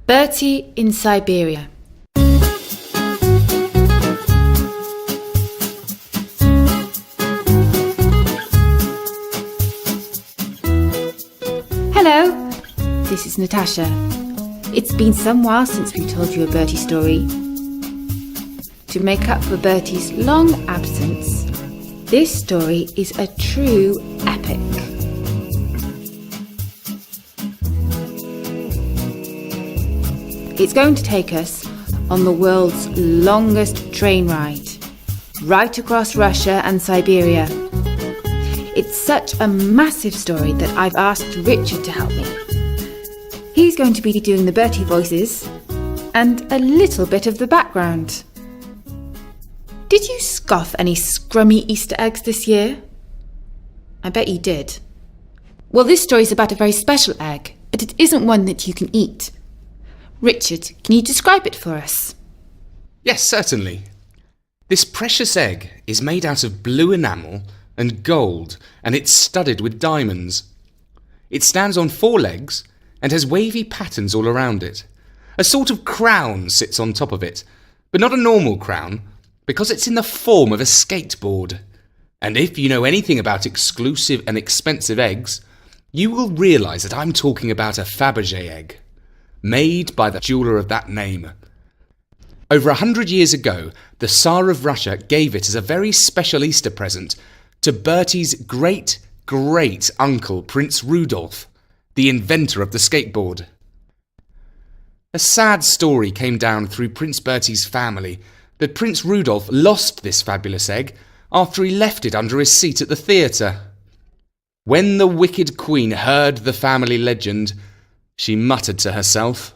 Bertie in Siberia. Hello, this is Natasha. It's been some while since we told you a Bertie story. To make up for Bertie's long absence, this story is a true epic. It's going to take us on the world's longest train ride, right across Russia and Siberia. It's such a massive story that I've asked Richard to help me. He's going to be doing the Bertie voices and a little bit of the background. Did you scoff any scrummy Easter eggs this year? I bet you did. Well, this story's about a very special egg, but it isn't one that you can eat. Richard, can you describe it for us? Yes, certainly. This precious egg is made out of blue enamel and gold, and it's studded with diamonds. It stands on 4 legs and has wavy patterns all around it. A sort of crown sits on top of it, but not a normal crown, because it's in the form of a skateboard. And if you know anything about exclusive and expensive eggs, you will realise that I'm talking about a Fabergé egg, made by the jeweller of that name. Over 100 years ago, the Tsar of Russia gave it as a very special Easter present to Bertie's great-great-uncle, Prince Rudolf, the inventor of the skateboard. A sad story came down through Prince Bertie's family that Prince Rudolf lost this fabulous egg after he left it under his seat at the theatre. When the wicked queen heard the family legend, she muttered to herself,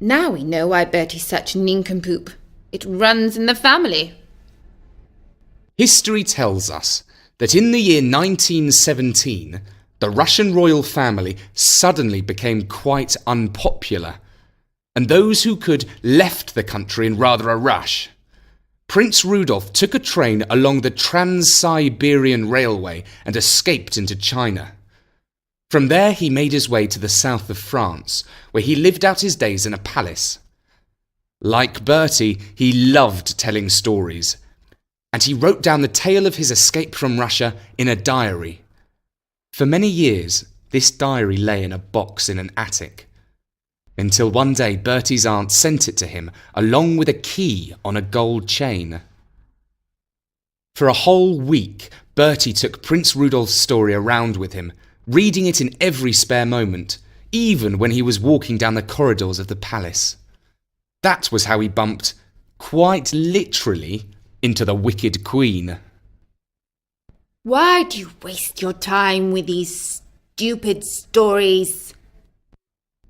Now we know why Bertie's such a nincompoop. It runs in the family. History tells us that in the year 1917, the Russian royal family suddenly became quite unpopular, and those who could left the country in rather a rush. Prince Rudolf took a train along the Trans-Siberian Railway and escaped into China. From there he made his way to the south of France, where he lived out his days in a palace. Like Bertie, he loved telling stories, and he wrote down the tale of his escape from Russia in a diary. For many years, this diary lay in a box in an attic, until one day Bertie's aunt sent it to him along with a key on a gold chain. For a whole week, Bertie took Prince Rudolf's story around with him, reading it in every spare moment, even when he was walking down the corridors of the palace. That was how he bumped, quite literally, into the wicked queen. Why do you waste your time with these stupid stories?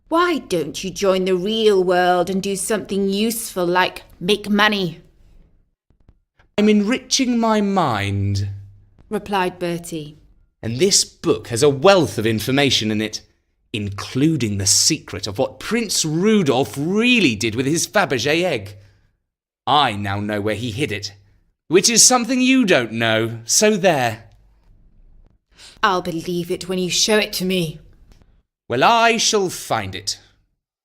Why don't you join the real world and do something useful like make money? I'm enriching my mind, replied Bertie. and this book has a wealth of information in it, including the secret of what Prince Rudolf really did with his Fabergé egg. I now know where he hid it, which is something you don't know, so there. I'll believe it when you show it to me. Well, I shall find it.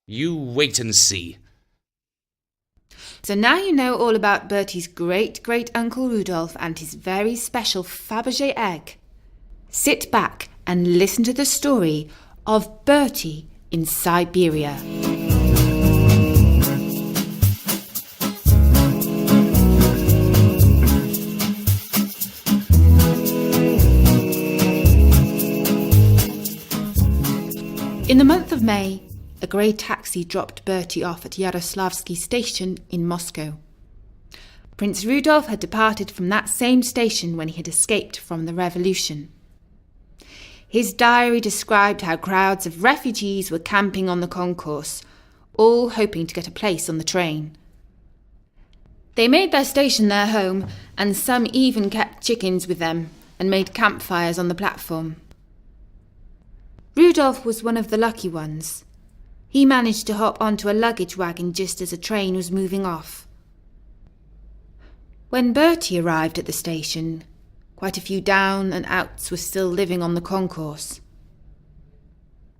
You wait and see. So now you know all about Bertie's great-great-uncle Rudolf and his very special Fabergé egg. Sit back and listen to the story of Bertie in Siberia. In the month of May, a grey taxi dropped Bertie off at Yaroslavsky station in Moscow. Prince Rudolf had departed from that same station when he had escaped from the revolution. His diary described how crowds of refugees were camping on the concourse, all hoping to get a place on the train. They made their station their home, and some even kept chickens with them and made campfires on the platform. Rudolf was one of the lucky ones. He managed to hop onto a luggage wagon just as a train was moving off. When Bertie arrived at the station, quite a few down and outs were still living on the concourse.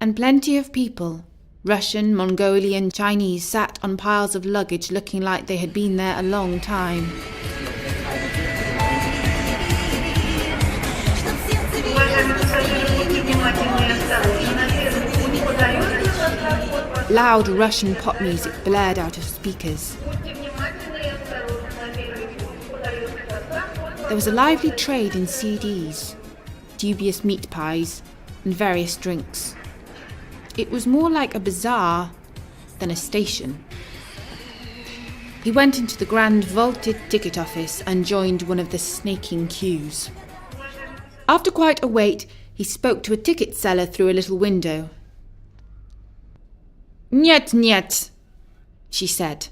And plenty of people, Russian, Mongolian, Chinese sat on piles of luggage looking like they had been there a long time. Loud Russian pop music blared out of speakers. There was a lively trade in CDs, dubious meat pies, and various drinks. It was more like a bazaar than a station. He went into the grand vaulted ticket office and joined one of the snaking queues. After quite a wait, he spoke to a ticket seller through a little window. "Niet, niet," she said,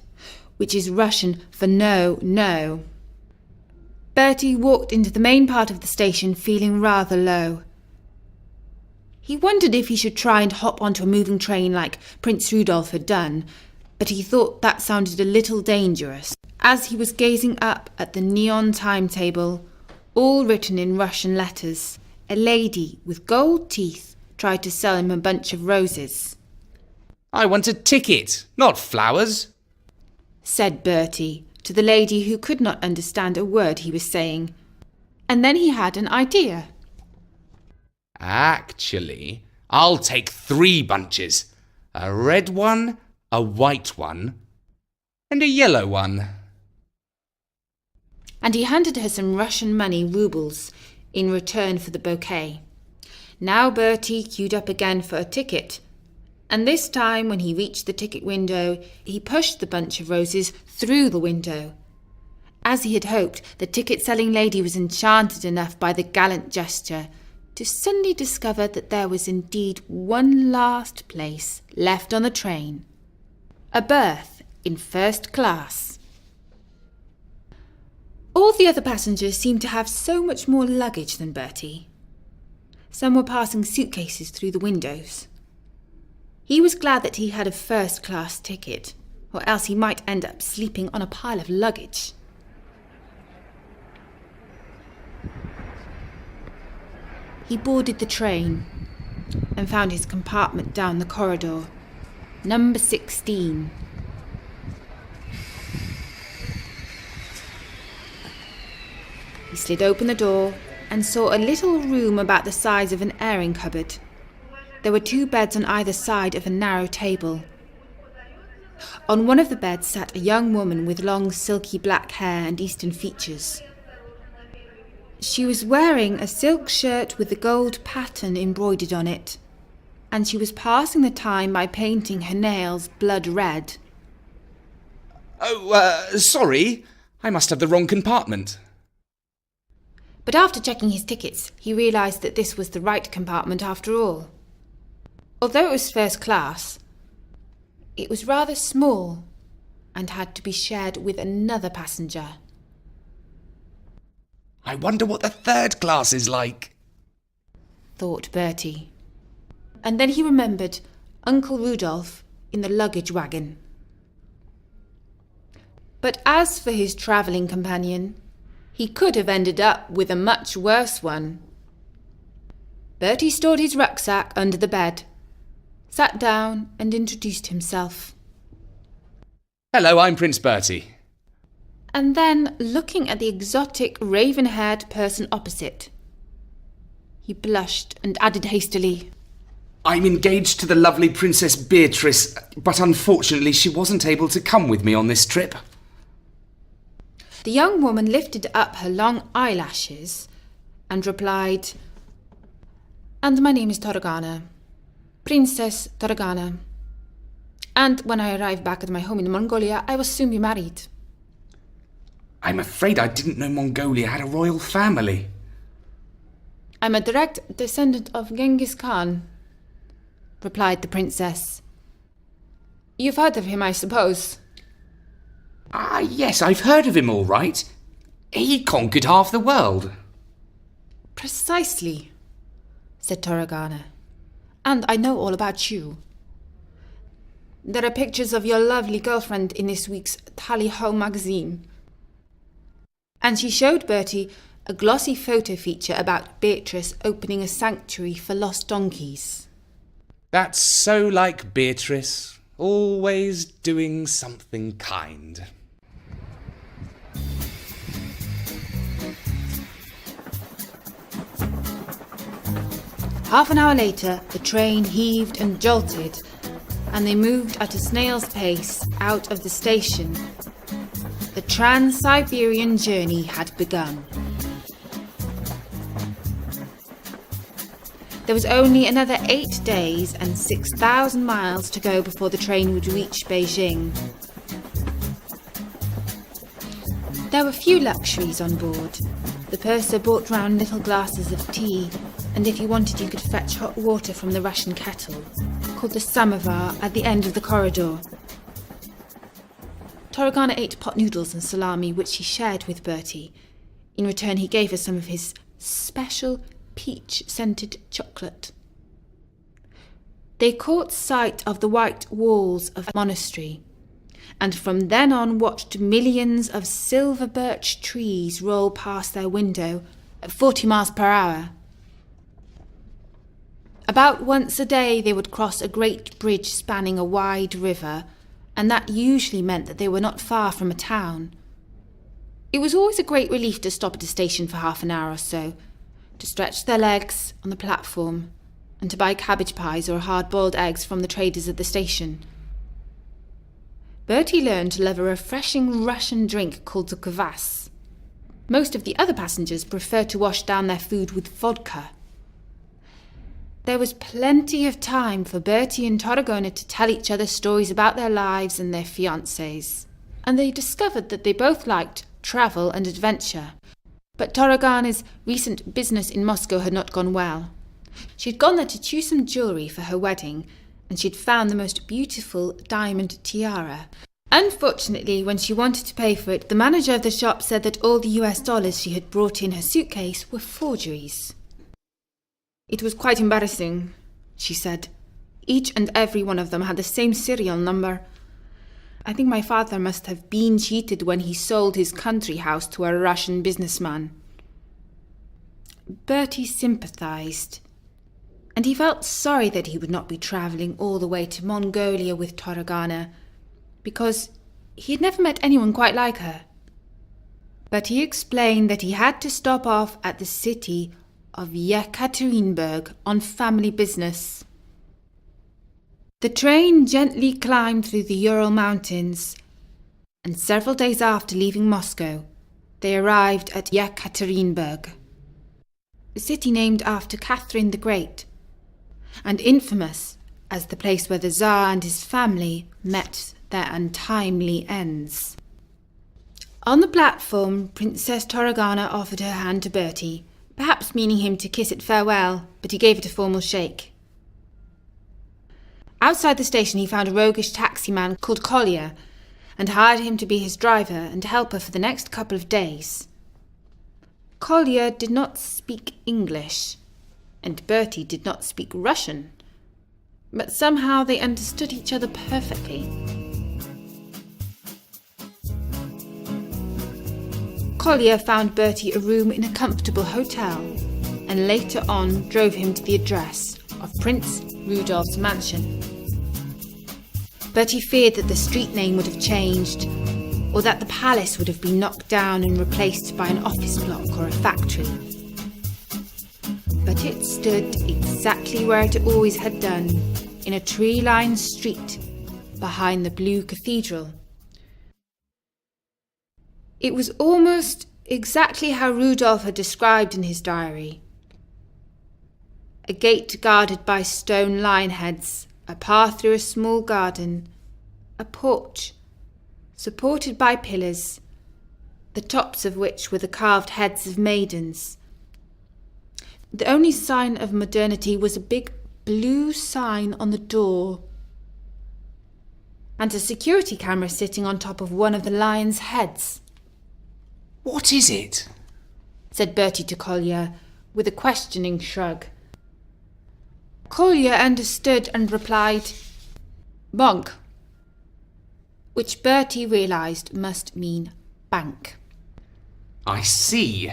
which is Russian for no, no. Bertie walked into the main part of the station feeling rather low. He wondered if he should try and hop onto a moving train like Prince Rudolph had done, but he thought that sounded a little dangerous. As he was gazing up at the neon timetable, all written in Russian letters, a lady with gold teeth tried to sell him a bunch of roses. "I want a ticket, not flowers," said Bertie to the lady who could not understand a word he was saying. And then he had an idea. "Actually, I'll take 3 bunches. A red one, a white one, and a yellow one." And he handed her some Russian money, rubles, in return for the bouquet. Now Bertie queued up again for a ticket, and this time when he reached the ticket window, he pushed the bunch of roses through the window. As he had hoped, the ticket-selling lady was enchanted enough by the gallant gesture to suddenly discover that there was indeed one last place left on the train. A berth in first class. All the other passengers seemed to have so much more luggage than Bertie. Some were passing suitcases through the windows. He was glad that he had a first-class ticket, or else he might end up sleeping on a pile of luggage. He boarded the train and found his compartment down the corridor, number 16. He slid open the door and saw a little room about the size of an airing cupboard. There were 2 beds on either side of a narrow table. On one of the beds sat a young woman with long silky black hair and Eastern features. She was wearing a silk shirt with the gold pattern embroidered on it, and she was passing the time by painting her nails blood red. "Oh, sorry, I must have the wrong compartment." But after checking his tickets, he realised that this was the right compartment after all. Although it was first class, it was rather small and had to be shared with another passenger. "I wonder what the 3rd class is like," thought Bertie. And then he remembered Uncle Rudolph in the luggage wagon. But as for his travelling companion, he could have ended up with a much worse one. Bertie stored his rucksack under the bed, sat down and introduced himself. "Hello, I'm Prince Bertie." And then, looking at the exotic, raven-haired person opposite, he blushed and added hastily, "I'm engaged to the lovely Princess Beatrice, but unfortunately she wasn't able to come with me on this trip." The young woman lifted up her long eyelashes and replied, "And my name is Torgana, Princess Torgana. And when I arrive back at my home in Mongolia, I will soon be married." "I'm afraid I didn't know Mongolia had a royal family." "I'm a direct descendant of Genghis Khan," replied the princess. "You've heard of him, I suppose?" "Ah, yes, I've heard of him all right. He conquered half the world." "Precisely," said Torgana. "And I know all about you. There are pictures of your lovely girlfriend in this week's Tally-Ho magazine." And she showed Bertie a glossy photo feature about Beatrice opening a sanctuary for lost donkeys. That's so like Beatrice, always doing something kind. Half an hour later, the train heaved and jolted, and they moved at a snail's pace out of the station. The Trans-Siberian journey had begun. There was only another 8 days and 6,000 miles to go before the train would reach Beijing. There were few luxuries on board. The purser brought round little glasses of tea, and if you wanted you could fetch hot water from the Russian kettle, called the samovar, at the end of the corridor. Torogana ate pot noodles and salami, which he shared with Bertie. In return he gave her some of his special peach-scented chocolate. They caught sight of the white walls of the monastery, and from then on watched millions of silver birch trees roll past their window at 40 miles per hour. About once a day they would cross a great bridge spanning a wide river, and that usually meant that they were not far from a town. It was always a great relief to stop at a station for half an hour or so, to stretch their legs on the platform, and to buy cabbage pies or hard-boiled eggs from the traders at the station. Bertie learned to love a refreshing Russian drink called the kvass. Most of the other passengers preferred to wash down their food with vodka. There was plenty of time for Bertie and Torogana to tell each other stories about their lives and their fiancés, and they discovered that they both liked travel and adventure. But Torogana's recent business in Moscow had not gone well. She'd gone there to choose some jewellery for her wedding, and she'd found the most beautiful diamond tiara. Unfortunately, when she wanted to pay for it, the manager of the shop said that all the US dollars she had brought in her suitcase were forgeries. It was quite embarrassing, she said. Each and every one of them had the same serial number. I think my father must have been cheated when he sold his country house to a Russian businessman. Bertie sympathised, and he felt sorry that he would not be travelling all the way to Mongolia with Torogana, because he had never met anyone quite like her. But he explained that he had to stop off at the city of Yekaterinburg on family business. The train gently climbed through the Ural Mountains, and several days after leaving Moscow, they arrived at Yekaterinburg, a city named after Catherine the Great, and infamous as the place where the Tsar and his family met their untimely ends. On the platform, Princess Torogana offered her hand to Bertie, perhaps meaning him to kiss it farewell, but he gave it a formal shake. Outside the station he found a roguish taxi-man called Collier, and hired him to be his driver and helper for the next couple of days. Collier did not speak English, and Bertie did not speak Russian, but somehow they understood each other perfectly. Collier found Bertie a room in a comfortable hotel, and later on drove him to the address of Prince Rudolph's mansion. Bertie feared that the street name would have changed, or that the palace would have been knocked down and replaced by an office block or a factory. But it stood exactly where it always had done, in a tree-lined street behind the blue cathedral. It was almost exactly how Rudolph had described in his diary. A gate guarded by stone lion heads, a path through a small garden, a porch supported by pillars, the tops of which were the carved heads of maidens. The only sign of modernity was a big blue sign on the door, and a security camera sitting on top of one of the lions' heads. What is it? Said Bertie to Collier, with a questioning shrug. Collier understood and replied, "Bonk," which Bertie realised must mean bank. I see,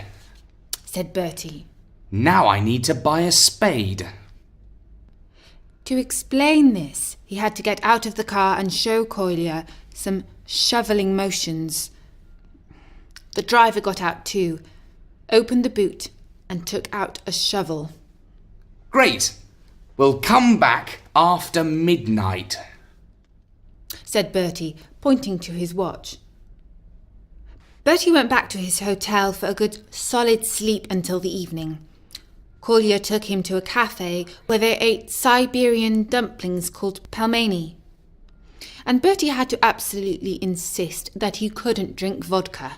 said Bertie. Now I need to buy a spade. To explain this, he had to get out of the car and show Kolya some shoveling motions. The driver got out too, opened the boot and took out a shovel. Great. We'll come back after midnight, said Bertie, pointing to his watch. Bertie went back to his hotel for a good solid sleep until the evening. Kolya took him to a cafe where they ate Siberian dumplings called pelmeni. And Bertie had to absolutely insist that he couldn't drink vodka.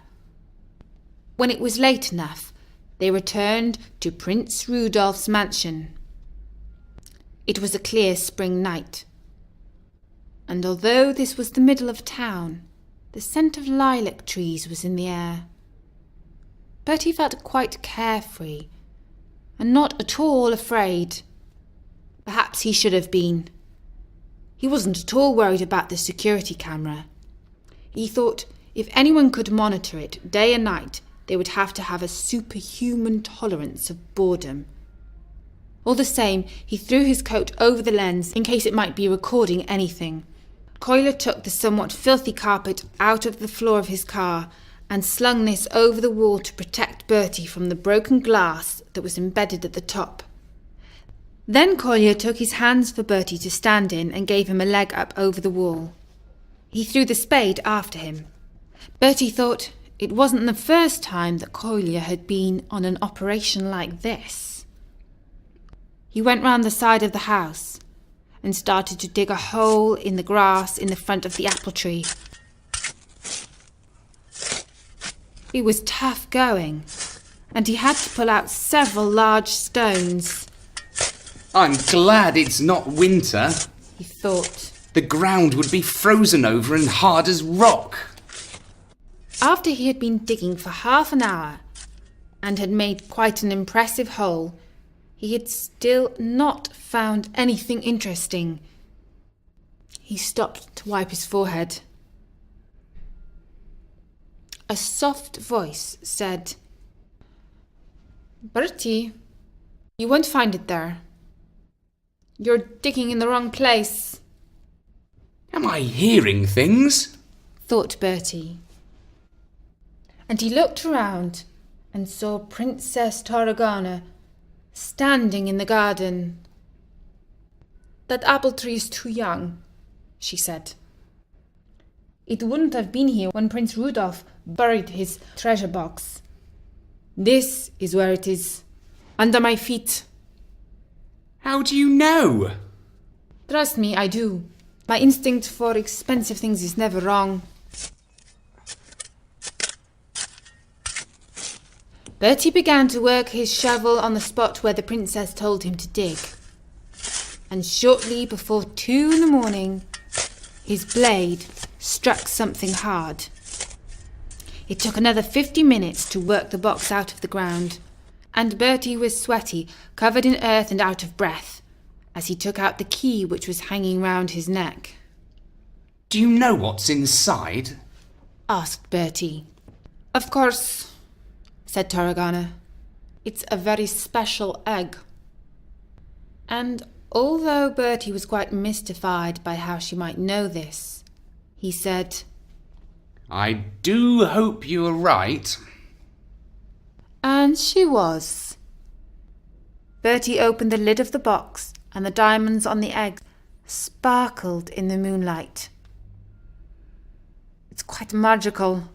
When it was late enough, they returned to Prince Rudolph's mansion. It was a clear spring night, and although this was the middle of town, the scent of lilac trees was in the air. Bertie felt quite carefree, and not at all afraid. Perhaps he should have been. He wasn't at all worried about the security camera. He thought if anyone could monitor it day and night, they would have to have a superhuman tolerance of boredom. All the same, he threw his coat over the lens in case it might be recording anything. Kolya took the somewhat filthy carpet out of the floor of his car and slung this over the wall to protect Bertie from the broken glass that was embedded at the top. Then Kolya took his hands for Bertie to stand in and gave him a leg up over the wall. He threw the spade after him. Bertie thought it wasn't the first time that Kolya had been on an operation like this. He went round the side of the house and started to dig a hole in the grass in the front of the apple tree. It was tough going, and he had to pull out several large stones. I'm glad it's not winter, he thought. The ground would be frozen over and hard as rock. After he had been digging for half an hour and had made quite an impressive hole, he had still not found anything interesting. He stopped to wipe his forehead. A soft voice said, "Bertie, you won't find it there. You're digging in the wrong place." Am I hearing things? thought Bertie. And he looked around and saw Princess Tarragona standing in the garden. "That apple tree is too young," she said. "It wouldn't have been here when Prince Rudolph buried his treasure box. This is where it is, under my feet." How do you know? "Trust me, I do. My instinct for expensive things is never wrong." Bertie began to work his shovel on the spot where the princess told him to dig. And shortly before 2 in the morning, his blade struck something hard. It took another 50 minutes to work the box out of the ground, and Bertie was sweaty, covered in earth and out of breath, as he took out the key which was hanging round his neck. Do you know what's inside? asked Bertie. "Of course," said Tarragona. "It's a very special egg." And although Bertie was quite mystified by how she might know this, he said, I do hope you are right. And she was. Bertie opened the lid of the box, and the diamonds on the egg sparkled in the moonlight. "It's quite magical,"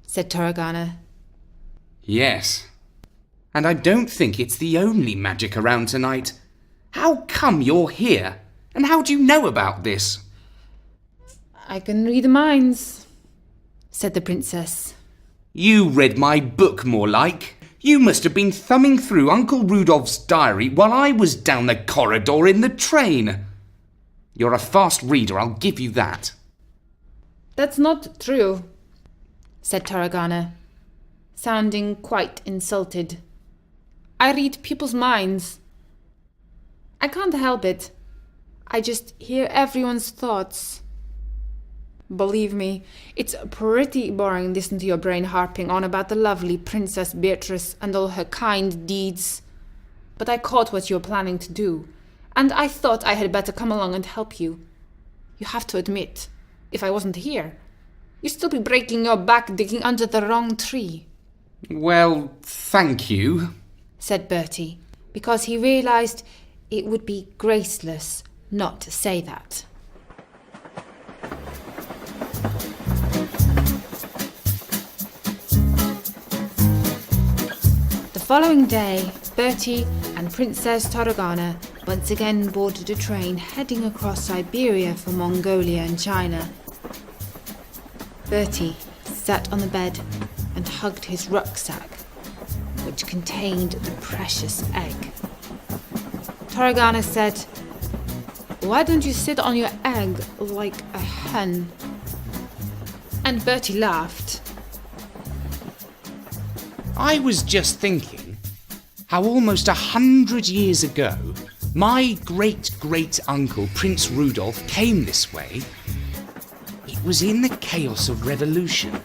said Tarragona. Yes. And I don't think it's the only magic around tonight. How come you're here? And how do you know about this? "I can read minds," said the princess. You read my book, more like. You must have been thumbing through Uncle Rudolph's diary while I was down the corridor in the train. You're a fast reader, I'll give you that. "That's not true," said Tarragona, sounding quite insulted. "I read people's minds. I can't help it. I just hear everyone's thoughts. Believe me, it's pretty boring listening to your brain harping on about the lovely Princess Beatrice and all her kind deeds. But I caught what you're planning to do, and I thought I had better come along and help you. You have to admit, if I wasn't here, you'd still be breaking your back digging under the wrong tree. Well, thank you, said Bertie, because he realised it would be graceless not to say that. The following day, Bertie and Princess Tarragana once again boarded a train heading across Siberia for Mongolia and China. Bertie sat on the bed and hugged his rucksack, which contained the precious egg. Tarragana said, "Why don't you sit on your egg like a hen?" And Bertie laughed. I was just thinking how almost 100 years ago, my great-great-uncle Prince Rudolph came this way. It was in the chaos of revolution,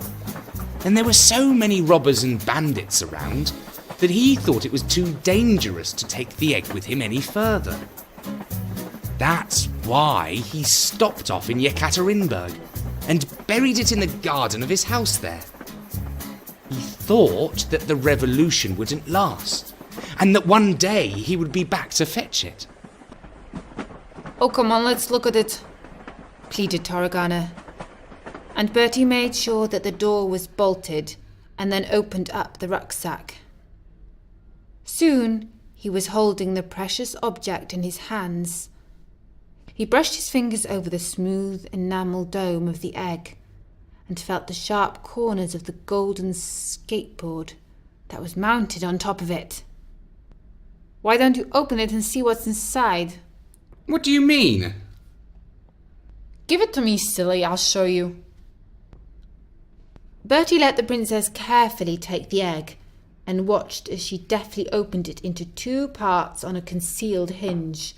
and there were so many robbers and bandits around that he thought it was too dangerous to take the egg with him any further. That's why he stopped off in Yekaterinburg and buried it in the garden of his house there. He thought that the revolution wouldn't last, and that one day he would be back to fetch it. "Oh, come on, let's look at it," pleaded Tarragana. And Bertie made sure that the door was bolted and then opened up the rucksack. Soon he was holding the precious object in his hands. He brushed his fingers over the smooth enamel dome of the egg and felt the sharp corners of the golden skateboard that was mounted on top of it. "Why don't you open it and see what's inside?" What do you mean? "Give it to me, silly, I'll show you." Bertie let the princess carefully take the egg and watched as she deftly opened it into 2 parts on a concealed hinge.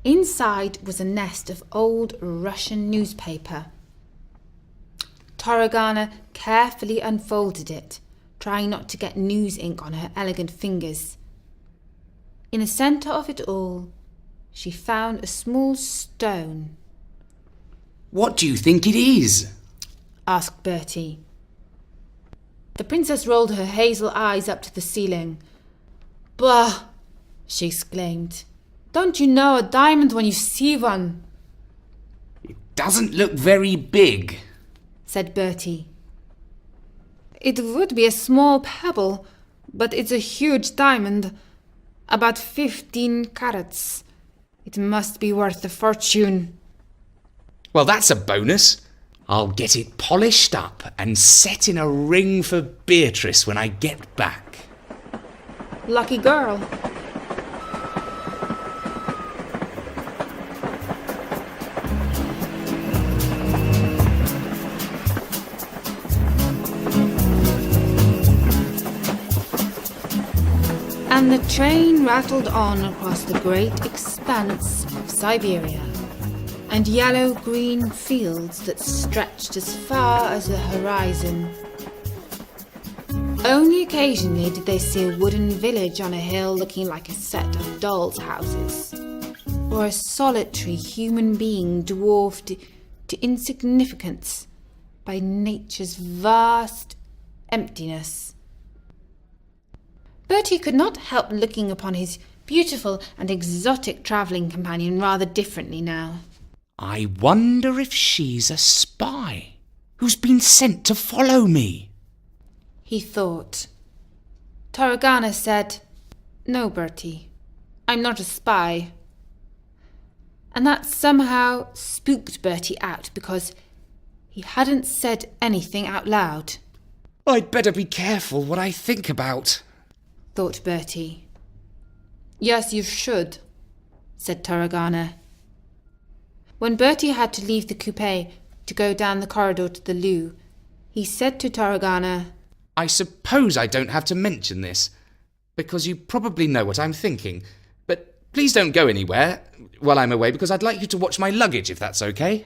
Inside was a nest of old Russian newspaper. Tarragana carefully unfolded it, trying not to get news ink on her elegant fingers. In the centre of it all, she found a small stone. What do you think it is? Asked Bertie. The princess rolled her hazel eyes up to the ceiling. "Bah!" she exclaimed. "Don't you know a diamond when you see one?" It doesn't look very big, said Bertie. "It would be a small pebble, but it's a huge diamond, about 15 carats. It must be worth a fortune." Well, that's a bonus. I'll get it polished up and set in a ring for Beatrice when I get back. Lucky girl. And the train rattled on across the great expanse of Siberia, and yellow-green fields that stretched as far as the horizon. Only occasionally did they see a wooden village on a hill looking like a set of dolls' houses, or a solitary human being dwarfed to insignificance by nature's vast emptiness. Bertie could not help looking upon his beautiful and exotic travelling companion rather differently now. I wonder if she's a spy who's been sent to follow me, he thought. Tarragana said, "No, Bertie, I'm not a spy." And that somehow spooked Bertie out because he hadn't said anything out loud. I'd better be careful what I think about, thought Bertie. "Yes, you should," said Tarragana. When Bertie had to leave the coupe to go down the corridor to the loo, he said to Tarragana, I suppose I don't have to mention this, because you probably know what I'm thinking, but please don't go anywhere while I'm away, because I'd like you to watch my luggage, if that's okay.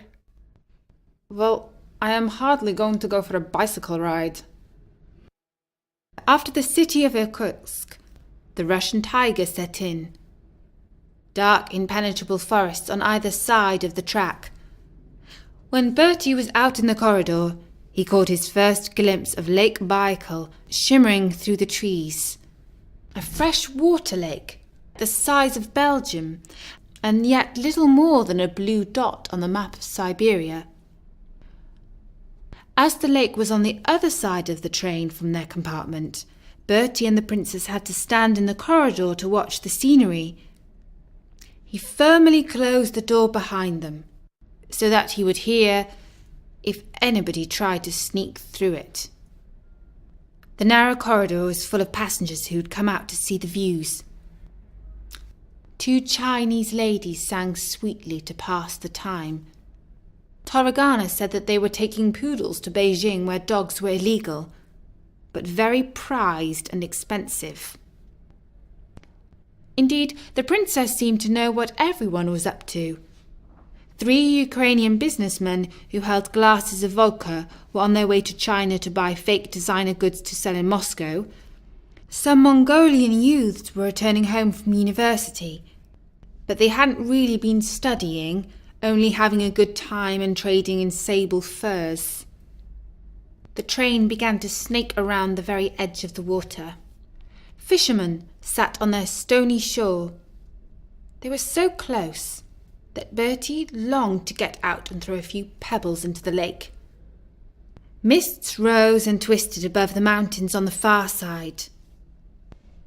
"Well, I am hardly going to go for a bicycle ride." After the city of Irkutsk, the Russian tiger set in, dark impenetrable forests on either side of the track. When Bertie was out in the corridor, he caught his first glimpse of Lake Baikal shimmering through the trees. A freshwater lake, the size of Belgium, and yet little more than a blue dot on the map of Siberia. As the lake was on the other side of the train from their compartment, Bertie and the princess had to stand in the corridor to watch the scenery. He firmly closed the door behind them, so that he would hear if anybody tried to sneak through it. The narrow corridor was full of passengers who had come out to see the views. 2 Chinese ladies sang sweetly to pass the time. Toragana said that they were taking poodles to Beijing where dogs were illegal, but very prized and expensive. Indeed, the princess seemed to know what everyone was up to. 3 Ukrainian businessmen who held glasses of vodka were on their way to China to buy fake designer goods to sell in Moscow. Some Mongolian youths were returning home from university, but they hadn't really been studying, only having a good time and trading in sable furs. The train began to snake around the very edge of the water. Fishermen sat on their stony shore. They were so close that Bertie longed to get out and throw a few pebbles into the lake. Mists rose and twisted above the mountains on the far side.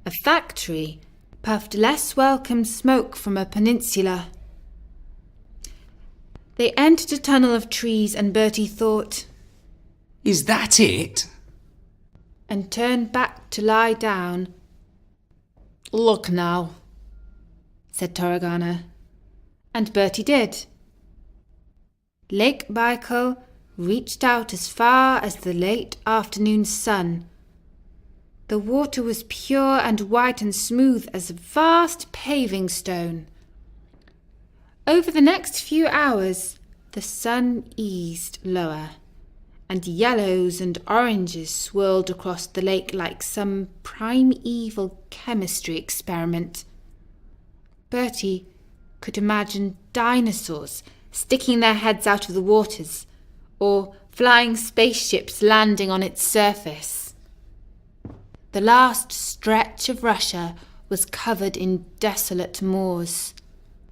A factory puffed less welcome smoke from a peninsula. They entered a tunnel of trees and Bertie thought, "Is that it?" and turned back to lie down. "Look now," said Toragana, and Bertie did. Lake Baikal reached out as far as the late afternoon sun. The water was pure and white and smooth as a vast paving stone. Over the next few hours, the sun eased lower, and yellows and oranges swirled across the lake like some primeval chemistry experiment. Bertie could imagine dinosaurs sticking their heads out of the waters, or flying spaceships landing on its surface. The last stretch of Russia was covered in desolate moors.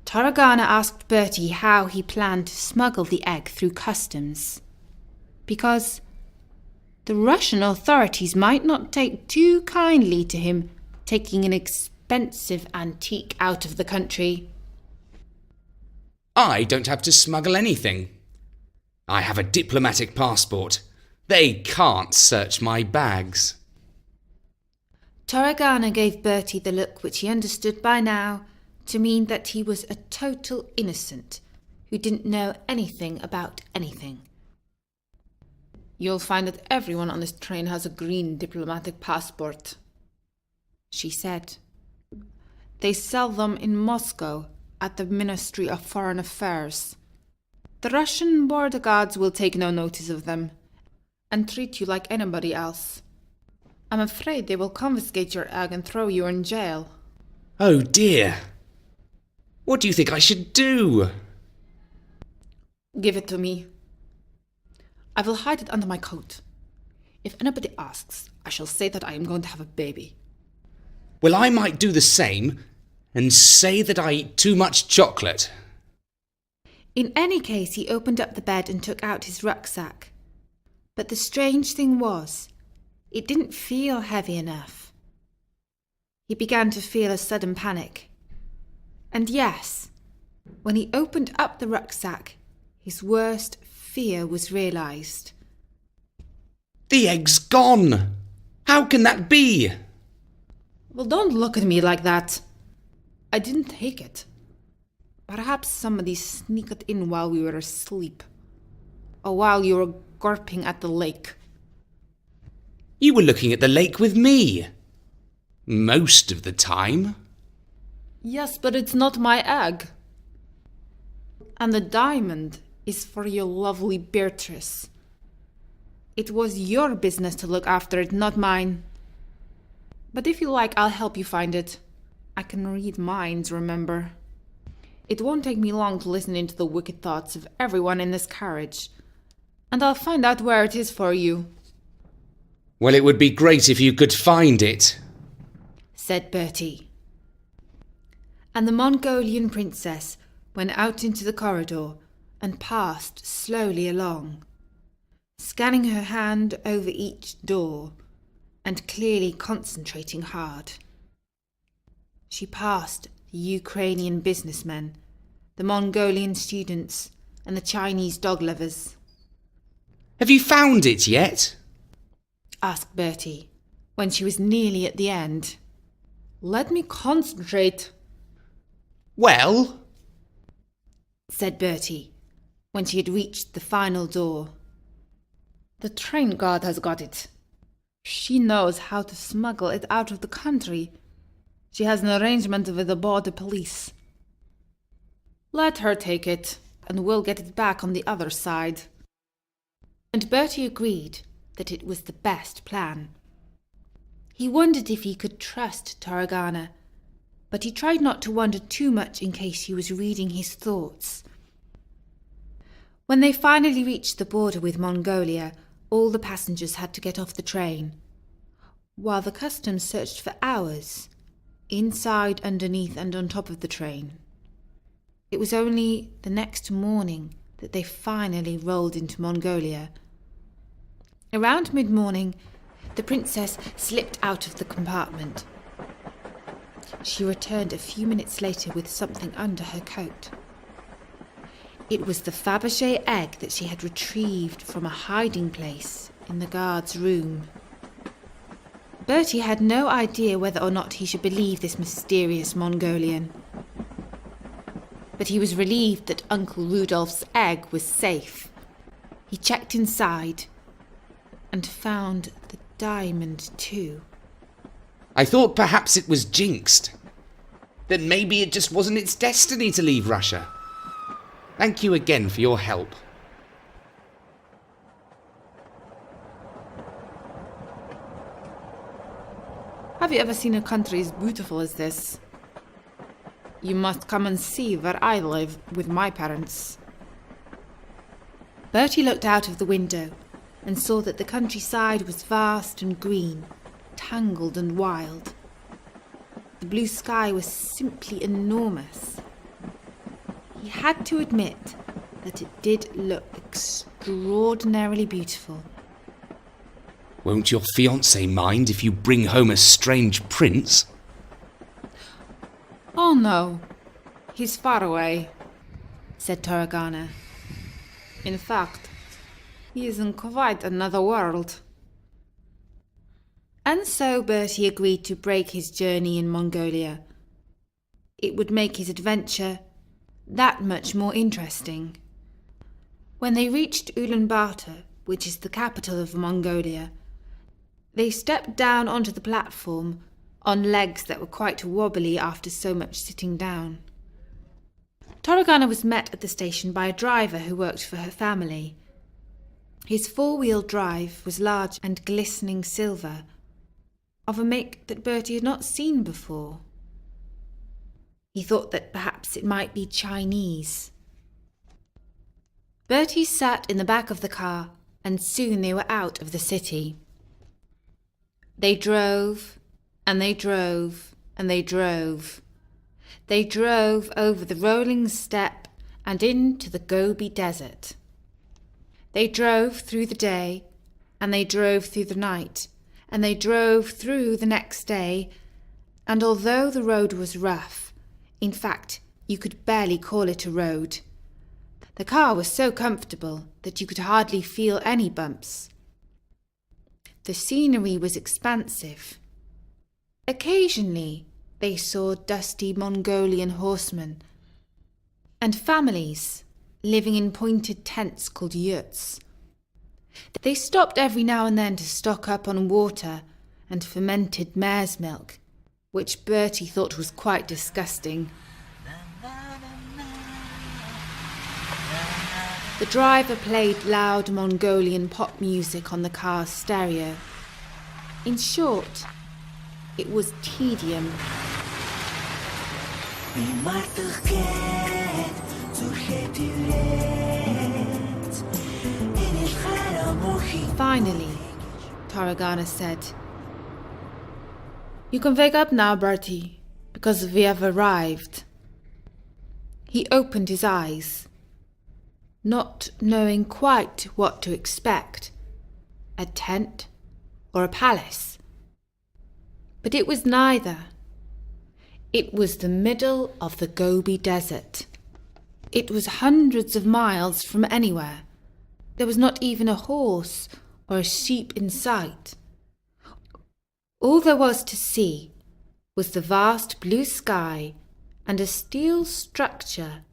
Toragana asked Bertie how he planned to smuggle the egg through customs, because the Russian authorities might not take too kindly to him taking an expensive antique out of the country. "I don't have to smuggle anything. I have a diplomatic passport. They can't search my bags." Toragana gave Bertie the look which he understood by now to mean that he was a total innocent who didn't know anything about anything. "You'll find that everyone on this train has a green diplomatic passport," she said. "They sell them in Moscow at the Ministry of Foreign Affairs. The Russian border guards will take no notice of them and treat you like anybody else. I'm afraid they will confiscate your egg and throw you in jail." "Oh dear. What do you think I should do?" "Give it to me. I will hide it under my coat. If anybody asks, I shall say that I am going to have a baby." "Well, I might do the same and say that I eat too much chocolate." In any case, he opened up the bed and took out his rucksack. But the strange thing was, it didn't feel heavy enough. He began to feel a sudden panic. And yes, when he opened up the rucksack, his worst fear was realised. "The egg's gone! How can that be?" "Well, don't look at me like that. I didn't take it. Perhaps somebody sneaked it in while we were asleep, or while you were gawping at the lake." "You were looking at the lake with me. Most of the time." "Yes, but it's not my egg. And the diamond is for your lovely Beatrice. It was your business to look after it, not mine. But if you like, I'll help you find it. I can read minds, remember." It won't take me long to listen into the wicked thoughts of everyone in this carriage, and I'll find out where it is for you." "Well, it would be great if you could find it," said Bertie. And the Mongolian princess went out into the corridor and passed slowly along, scanning her hand over each door and clearly concentrating hard. She passed the Ukrainian businessmen, the Mongolian students, and the Chinese dog lovers. "Have you found it yet?" asked Bertie, when she was nearly at the end. "Let me concentrate," "Well," said Bertie, when she had reached the final door. "The train guard has got it. She knows how to smuggle it out of the country. She has an arrangement with the border police. Let her take it, and we'll get it back on the other side." And Bertie agreed that it was the best plan. He wondered if he could trust Tarragana, but he tried not to wonder too much in case he was reading his thoughts. When they finally reached the border with Mongolia, all the passengers had to get off the train, while the customs searched for hours, inside, underneath, and on top of the train. It was only the next morning that they finally rolled into Mongolia. Around mid-morning, the princess slipped out of the compartment. She returned a few minutes later with something under her coat. It was the Fabergé egg that she had retrieved from a hiding place in the guard's room. Bertie had no idea whether or not he should believe this mysterious Mongolian. But he was relieved that Uncle Rudolph's egg was safe. He checked inside and found the diamond too. "I thought perhaps it was jinxed. That maybe it just wasn't its destiny to leave Russia. Thank you again for your help." Have you ever seen a country as beautiful as this? You must come and see where I live with my parents. Bertie looked out of the window and saw that the countryside was vast and green, tangled and wild. The blue sky was simply enormous. He had to admit that it did look extraordinarily beautiful. "Won't your fiancé mind if you bring home a strange prince?" "Oh no, he's far away," said Tarragana. "In fact, he is in quite another world." And so Bertie agreed to break his journey in Mongolia. It would make his adventure that much more interesting. When they reached Ulaanbaatar, which is the capital of Mongolia, they stepped down onto the platform on legs that were quite wobbly after so much sitting down. Tarragana was met at the station by a driver who worked for her family. His four-wheel drive was large and glistening silver, of a make that Bertie had not seen before. He thought that perhaps it might be Chinese. Bertie sat in the back of the car, and soon they were out of the city. They drove, and they drove, and they drove. They drove over the rolling steppe and into the Gobi Desert. They drove through the day, and they drove through the night, and they drove through the next day, and although the road was rough, in fact, you could barely call it a road, the car was so comfortable that you could hardly feel any bumps. The scenery was expansive. Occasionally, they saw dusty Mongolian horsemen and families living in pointed tents called yurts. They stopped every now and then to stock up on water and fermented mare's milk, which Bertie thought was quite disgusting. The driver played loud Mongolian pop music on the car's stereo. In short, it was tedium. Finally, Tarragana said, "You can wake up now, Bertie, because we have arrived." He opened his eyes, not knowing quite what to expect, a tent or a palace. But it was neither. It was the middle of the Gobi Desert. It was hundreds of miles from anywhere. There was not even a horse or a sheep in sight. All there was to see was the vast blue sky and a steel structure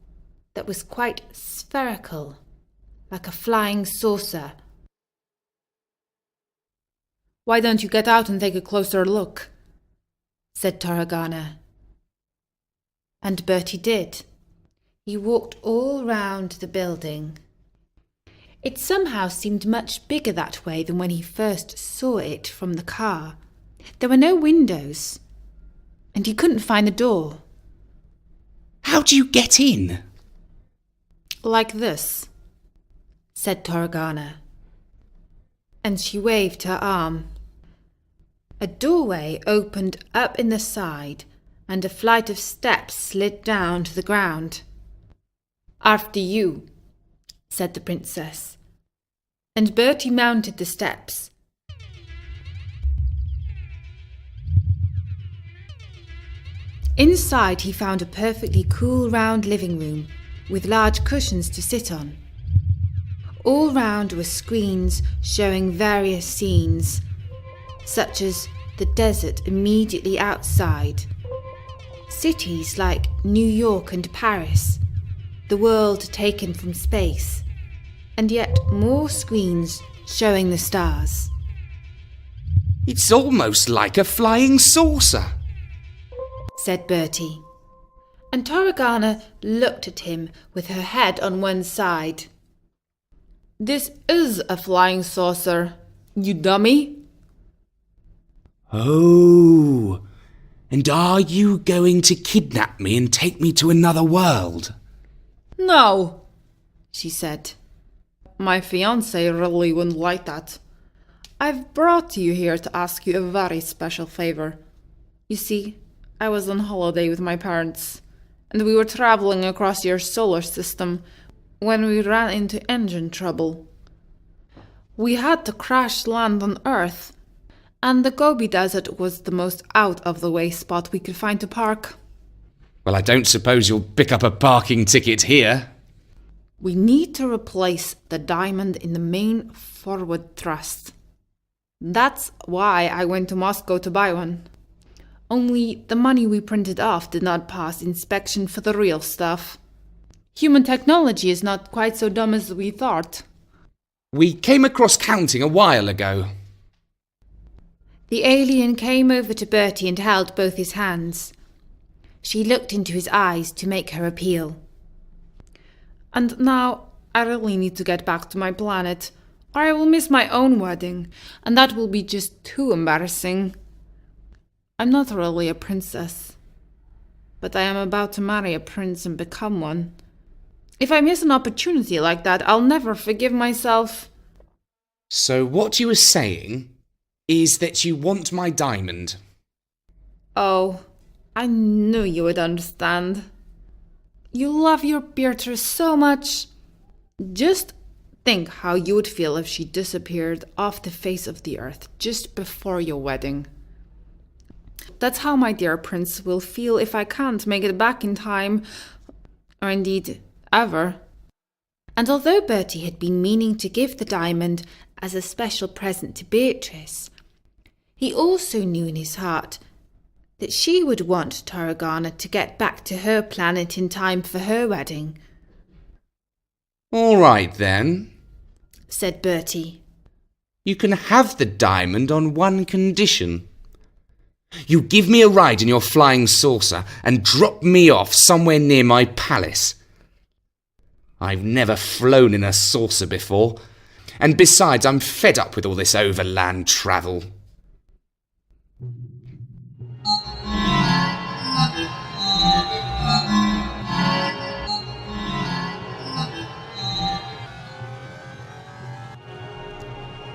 that was quite spherical, like a flying saucer. "Why don't you get out and take a closer look?" said Tarragana. And Bertie did. He walked all round the building. It somehow seemed much bigger that way than when he first saw it from the car. There were no windows, and he couldn't find the door. How do you get in? "Like this," said Tarragana, and she waved her arm. A doorway opened up in the side, and a flight of steps slid down to the ground. "After you," said the princess, and Bertie mounted the steps. Inside he found a perfectly cool round living room with large cushions to sit on. All round were screens showing various scenes, such as the desert immediately outside, cities like New York and Paris, the world taken from space, and yet more screens showing the stars. "It's almost like a flying saucer," said Bertie, and Tarragana looked at him with her head on one side. "This is a flying saucer, you dummy." "Oh, and are you going to kidnap me and take me to another world?" "No," she said. "My fiancé really wouldn't like that. I've brought you here to ask you a very special favor. You see, I was on holiday with my parents, and we were traveling across your solar system when we ran into engine trouble. We had to crash land on Earth, and the Gobi Desert was the most out-of-the-way spot we could find to park." "Well, I don't suppose you'll pick up a parking ticket here." "We need to replace the diamond in the main forward thrust. That's why I went to Moscow to buy one. Only the money we printed off did not pass inspection for the real stuff. Human technology is not quite so dumb as we thought." "We came across counting a while ago." The alien came over to Bertie and held both his hands. She looked into his eyes to make her appeal. "And now I really need to get back to my planet, or I will miss my own wedding, and that will be just too embarrassing. I'm not really a princess, but I am about to marry a prince and become one. If I miss an opportunity like that, I'll never forgive myself." "So what you were saying is that you want my diamond?" "Oh, I knew you would understand. You love your Beatrice so much. Just think how you would feel if she disappeared off the face of the earth just before your wedding. That's how my dear prince will feel if I can't make it back in time, or indeed ever." And although Bertie had been meaning to give the diamond as a special present to Beatrice, he also knew in his heart that she would want Tarragana to get back to her planet in time for her wedding. "All right then," said Bertie. "You can have the diamond on one condition. You give me a ride in your flying saucer and drop me off somewhere near my palace. I've never flown in a saucer before, and besides, I'm fed up with all this overland travel."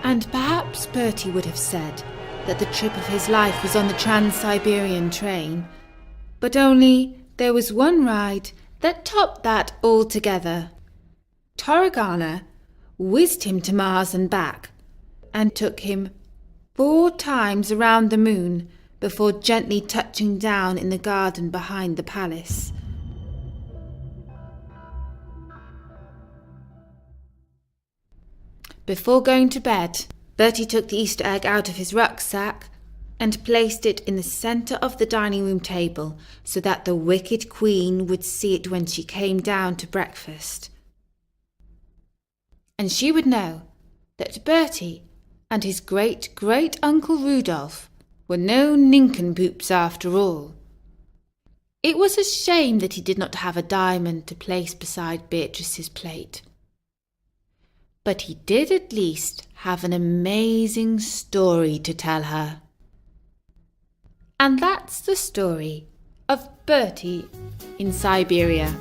And perhaps Bertie would have said that the trip of his life was on the Trans-Siberian train, but only there was one ride that topped that altogether. Toragana whizzed him to Mars and back, and took him 4 times around the moon before gently touching down in the garden behind the palace. Before going to bed, Bertie took the Easter egg out of his rucksack and placed it in the centre of the dining room table so that the wicked queen would see it when she came down to breakfast. And she would know that Bertie and his great-great-uncle Rudolph were no nincompoops after all. It was a shame that he did not have a diamond to place beside Beatrice's plate. But he did at least have an amazing story to tell her. And that's the story of Bertie in Siberia.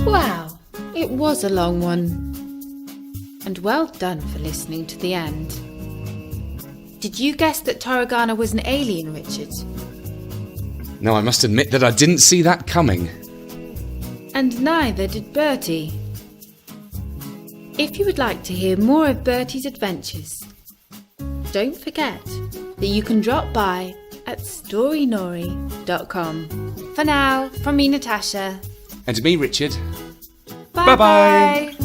Wow, it was a long one. And well done for listening to the end. Did you guess that Toragana was an alien, Richard? No, I must admit that I didn't see that coming. And neither did Bertie. If you would like to hear more of Bertie's adventures, don't forget that you can drop by at storynori.com. For now, from me, Natasha. And me, Richard. Bye-bye.